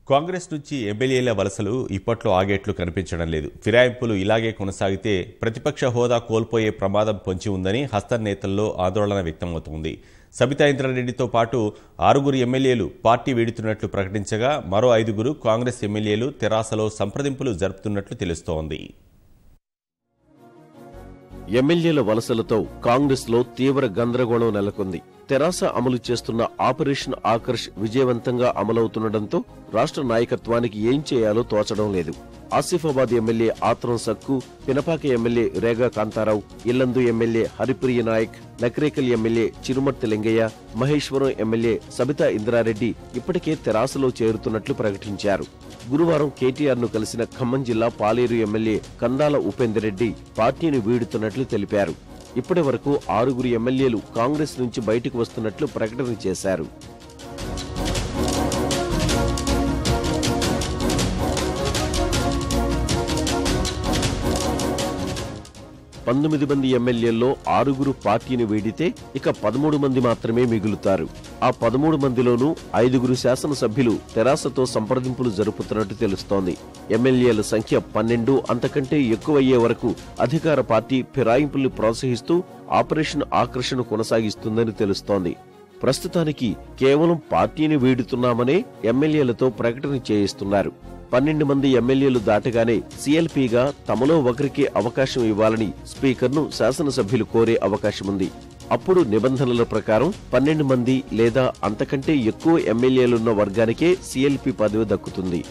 కాంగ్రెస్ నుంచి ఎమ్మెల్యేల వలసలు ఇప్పట్లో ఆగేట్లు కనిపించడం లేదు. ఫిరాయింపులు ఇలాగే కొనసాగితే ప్రతిపక్ష హోదా కోల్పోయే ప్రమాదం పొంచి ఉందని హస్తం నేతల్లో ఆందోళన వ్యక్తమవుతోంది. సబితా ఇంద్రారెడ్డితో పాటు 6 ఎమ్మెల్యేలు పార్టీ వీడుతున్నట్లు ప్రకటించగా మరో 5 కాంగ్రెస్ ఎమ్మెల్యేలు తెరాసలో సంప్రదింపులు జరుపుతున్నట్లు తెలుస్తోంది. ఎమ్మెల్యేల వలసలతో కాంగ్రెస్లో తీవ్ర గందరగోళం నెలకొంది. తెరాస అమలు చేస్తున్న ఆపరేషన్ ఆకర్ష్ విజయవంతంగా అమలవుతుండటంతో రాష్ట్ర నాయకత్వానికి ఏం చేయాలో తోచడం లేదు. Asifabad MLA Athram Sakku, Pinapaka MLA Rega Kantharao, Yellandu MLA Haripriya Naik, Nakrekal MLA Chirumarthi Lingaiah, Maheshwaram MLA Sabitha Indrareddy ఇప్పటికే తెరాసలో చేరుతున్నట్లు ప్రకటించారు. గురువారం కేటీఆర్ ను కలిసిన ఖమ్మం జిల్లా పాలేరు ఎమ్మెల్యే కందాల ఉపేందర్ రెడ్డి పార్టీని వీడుతున్నట్లు తెలిపారు. ఇప్పటి వరకు 6 ఎమ్మెల్యేలు కాంగ్రెస్ నుంచి బయటకు వస్తున్నట్లు ప్రకటన చేశారు. 19 మంది ఎమ్మెల్యేల్లో 6 పార్టీని వీడితే ఇక 13 మంది మాత్రమే మిగులుతారు. ఆ 13 మందిలోనూ 5 శాసనసభ్యులు తెరాసతో సంప్రదింపులు జరుపుతున్నట్టు తెలుస్తోంది. ఎమ్మెల్యేల సంఖ్య 12 అంతకంటే ఎక్కువయ్యే వరకు అధికార పార్టీ ఫిరాయింపుల్ని ప్రోత్సహిస్తూ ఆపరేషన్ ఆకర్షణ కొనసాగిస్తుందని తెలుస్తోంది. ప్రస్తుతానికి కేవలం పార్టీని వీడుతున్నామనే ఎమ్మెల్యేలతో ప్రకటన చేయిస్తున్నారు. 12 మంది ఎమ్మెల్యేలు దాటగానే సీఎల్పీగా తమలో ఒకరికి అవకాశం ఇవ్వాలని స్పీకర్ను శాసనసభ్యులు కోరే అవకాశముంది. అప్పుడు నిబంధనల ప్రకారం 12 మంది లేదా అంతకంటే ఎక్కువ ఎమ్మెల్యేలున్న వర్గానికే సీఎల్పీ పదవి దక్కుతుంది.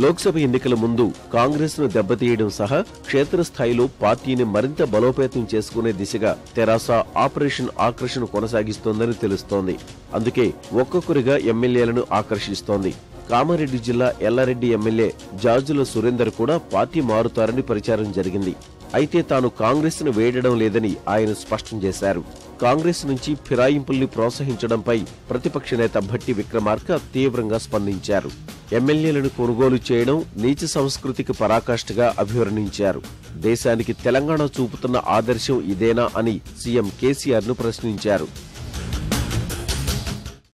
లోక్సభ ఎన్నికల ముందు కాంగ్రెస్ ను దెబ్బతీయడం సహా క్షేత్రస్థాయిలో పార్టీని మరింత బలోపేతం చేసుకునే దిశగా తెరాస ఆపరేషన్ ఆకర్షణ కొనసాగిస్తోందని తెలుస్తోంది. అందుకే ఒక్కొక్కరిగా ఎమ్మెల్యేలను ఆకర్షిస్తోంది. కామారెడ్డి జిల్లా ఎల్లారెడ్డి ఎమ్మెల్యే జార్జుల సురేందర్ కూడా పార్టీ మారుతారని ప్రచారం జరిగింది. అయితే తాను కాంగ్రెస్ ను వేయడం లేదని ఆయన స్పష్టం చేశారు. కాంగ్రెస్ నుంచి ఫిరాయింపుల్ని ప్రోత్సహించడంపై ప్రతిపక్ష నేత భట్టి విక్రమార్క తీవ్రంగా స్పందించారు. ఎమ్మెల్యేలను కొనుగోలు చేయడం నీచ సంస్కృతికి పరాకాష్ఠగా అభివర్ణించారు. దేశానికి తెలంగాణ చూపుతున్న ఆదర్శం ఇదేనా అని సీఎం కేసీఆర్ ను ప్రశ్నించారు.